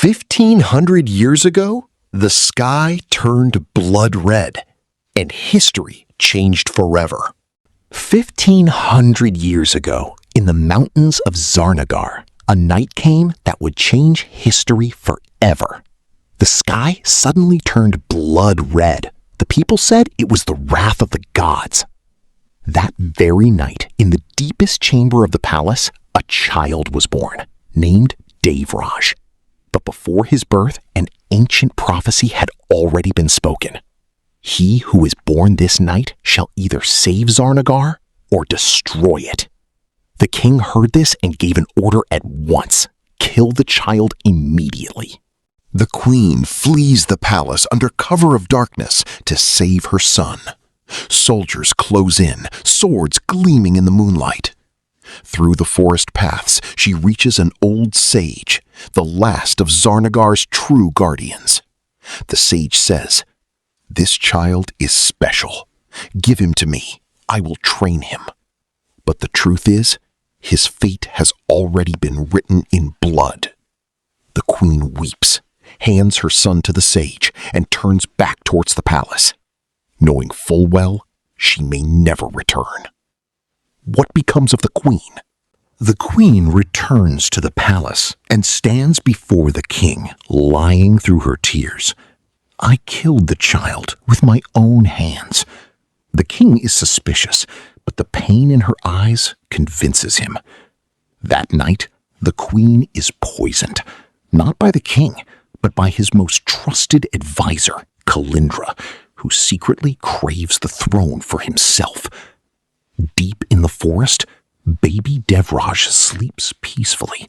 1,500 years ago, the sky turned blood red, and history changed forever. 1,500 years ago, in the mountains of Zarnagar, a night came that would change history forever. The sky suddenly turned blood red. The people said it was the wrath of the gods. That very night, in the deepest chamber of the palace, a child was born, named Devraj. But before his birth, an ancient prophecy had already been spoken. He who is born this night shall either save Zarnagar or destroy it. The king heard this and gave an order at once: kill the child immediately. The queen flees the palace under cover of darkness to save her son. Soldiers close in, swords gleaming in the moonlight. Through the forest paths, she reaches an old sage, the last of Zarnagar's true guardians. The sage says, "This child is special. Give him to me. I will train him." But the truth is, his fate has already been written in blood. The queen weeps, hands her son to the sage, and turns back towards the palace, knowing full well she may never return. What becomes of the queen? The queen returns to the palace and stands before the king, lying through her tears. "I killed the child with my own hands." The king is suspicious, but the pain in her eyes convinces him. That night, the queen is poisoned, not by the king, but by his most trusted advisor, Kalindra, who secretly craves the throne for himself. Deep in the forest, baby Devraj sleeps peacefully,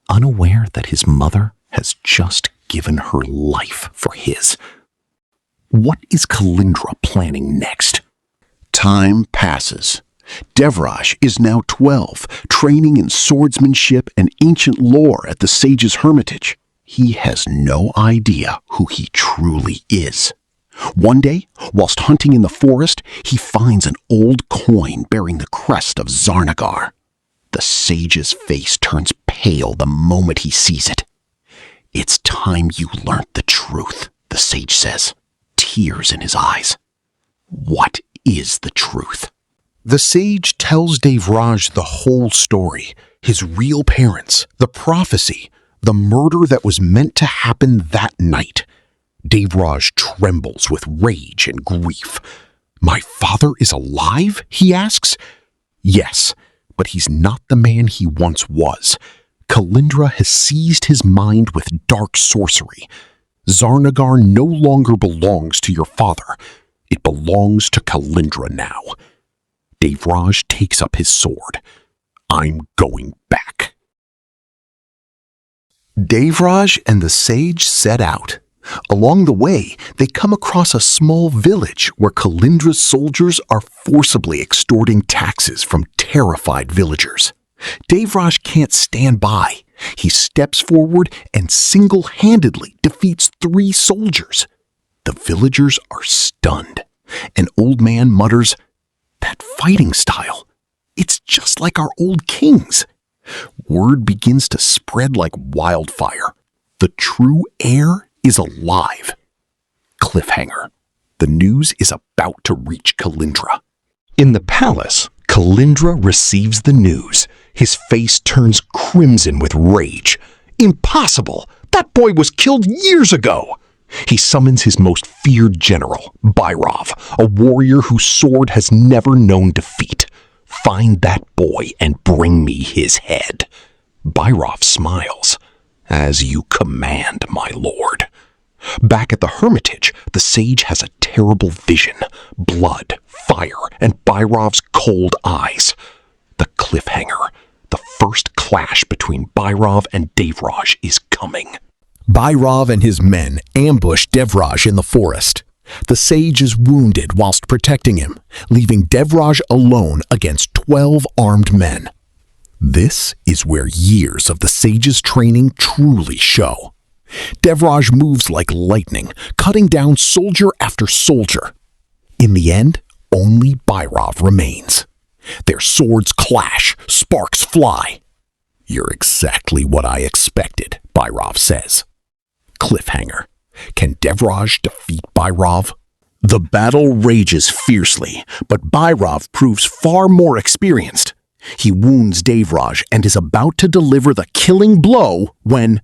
unaware that his mother has just given her life for his. What is Kalindra planning next? Time passes. Devraj is now 12, training in swordsmanship and ancient lore at the sage's hermitage. He has no idea who he truly is. One day, whilst hunting in the forest, he finds an old coin bearing the crest of Zarnagar. The sage's face turns pale the moment he sees it. "It's time you learnt the truth," the sage says, tears in his eyes. What is the truth? The sage tells Devraj the whole story, his real parents, the prophecy, the murder that was meant to happen that night. Devraj trembles with rage and grief. "My father is alive?" he asks. Yes, but he's not the man he once was. Kalindra has seized his mind with dark sorcery. Zarnagar no longer belongs to your father. It belongs to Kalindra now. Devraj takes up his sword. "I'm going back." Devraj and the sage set out. Along the way, they come across a small village where Kalindra's soldiers are forcibly extorting taxes from terrified villagers. Devraj can't stand by. He steps forward and single-handedly defeats 3 soldiers. The villagers are stunned. An old man mutters, "That fighting style, it's just like our old kings." Word begins to spread like wildfire. The true heir is alive. Cliffhanger. The news is about to reach Kalindra. In the palace, Kalindra receives the news. His face turns crimson with rage. "Impossible! That boy was killed years ago!" He summons his most feared general, Byrov, a warrior whose sword has never known defeat. "Find that boy and bring me his head." Byrov smiles. "As you command, my lord." Back at the hermitage, the sage has a terrible vision. Blood, fire, and Byrov's cold eyes. The cliffhanger. The first clash between Byrov and Devraj is coming. Byrov and his men ambush Devraj in the forest. The sage is wounded whilst protecting him, leaving Devraj alone against 12 armed men. This is where years of the sage's training truly show. Devraj moves like lightning, cutting down soldier after soldier. In the end, only Byrov remains. Their swords clash, sparks fly. "You're exactly what I expected," Byrov says. Cliffhanger. Can Devraj defeat Bhairav? The battle rages fiercely, but Bhairav proves far more experienced. He wounds Devraj and is about to deliver the killing blow when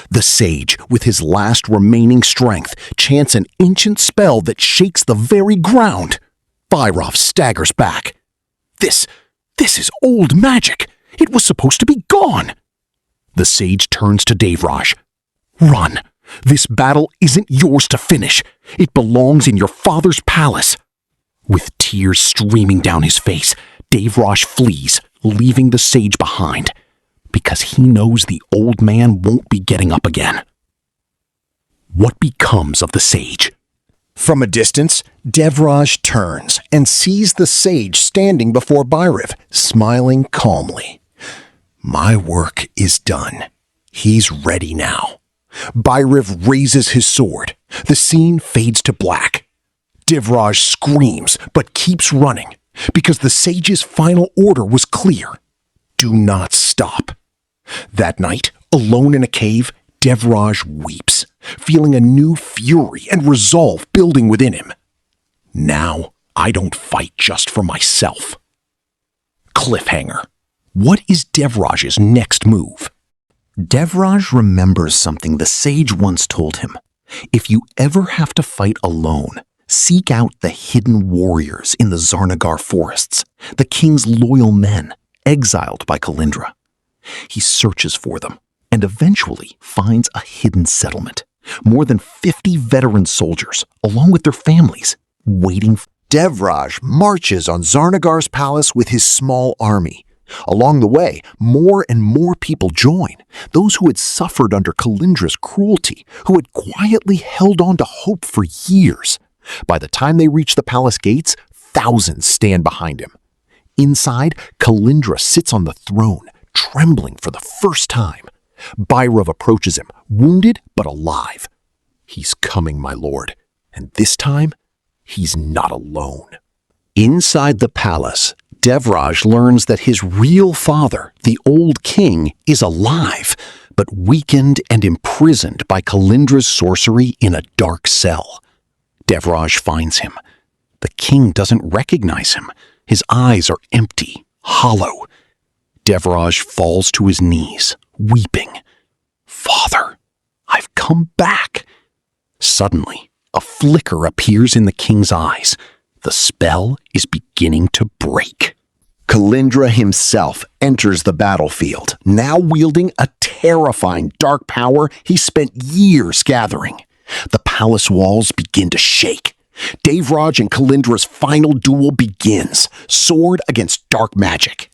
the sage, with his last remaining strength, chants an ancient spell that shakes the very ground. Bhairav staggers back. This is old magic. It was supposed to be gone. The sage turns to Devraj. Run. This battle isn't yours to finish. It belongs in your father's palace. With tears streaming down his face, Devraj flees, leaving the sage behind, because he knows the old man won't be getting up again. What becomes of the sage? From a distance, Devraj turns and sees the sage standing before Bhairav, smiling calmly. My work is done. He's ready now. Bhairav raises his sword. The scene fades to black. Devraj screams but keeps running because the sage's final order was clear. Do not stop. That night, alone in a cave, Devraj weeps, feeling a new fury and resolve building within him. Now, I don't fight just for myself. Cliffhanger. What is Devraj's next move? Devraj remembers something the sage once told him. If you ever have to fight alone, seek out the hidden warriors in the Zarnagar forests, the king's loyal men, exiled by Kalindra. He searches for them and eventually finds a hidden settlement. More than 50 veteran soldiers, along with their families, waiting. Devraj marches on Zarnagar's palace with his small army. Along the way, more and more people join, those who had suffered under Kalindra's cruelty, who had quietly held on to hope for years. By the time they reach the palace gates, thousands stand behind him. Inside, Kalindra sits on the throne, trembling for the first time. Bhairav approaches him, wounded but alive. He's coming, my lord, and this time, he's not alone. Inside the palace, Devraj learns that his real father, the old king, is alive, but weakened and imprisoned by Kalindra's sorcery in a dark cell. Devraj finds him. The king doesn't recognize him. His eyes are empty, hollow. Devraj falls to his knees, weeping. Father, I've come back. Suddenly, a flicker appears in the king's eyes. The spell is beginning to break. Kalindra himself enters the battlefield, now wielding a terrifying dark power he spent years gathering. The palace walls begin to shake. Devraj and Kalindra's final duel begins, sword against dark magic.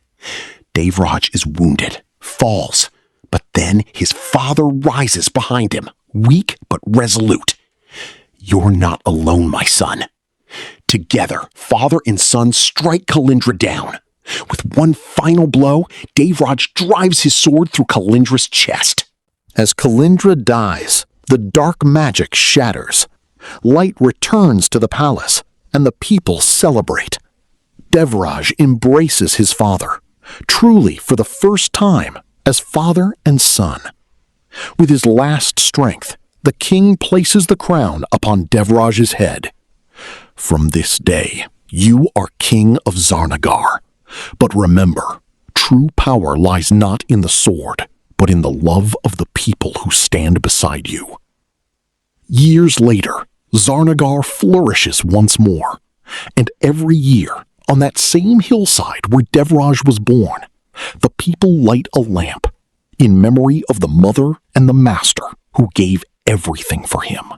Devraj is wounded, falls, but then his father rises behind him, weak but resolute. You're not alone, my son. Together, father and son strike Kalindra down. With one final blow, Devraj drives his sword through Kalindra's chest. As Kalindra dies, the dark magic shatters. Light returns to the palace, and the people celebrate. Devraj embraces his father, truly for the first time as father and son. With his last strength, the king places the crown upon Devraj's head. From this day, you are king of Zarnagar. But remember, true power lies not in the sword, but in the love of the people who stand beside you. Years later, Zarnagar flourishes once more, and every year, on that same hillside where Devraj was born, the people light a lamp in memory of the mother and the master who gave everything for him.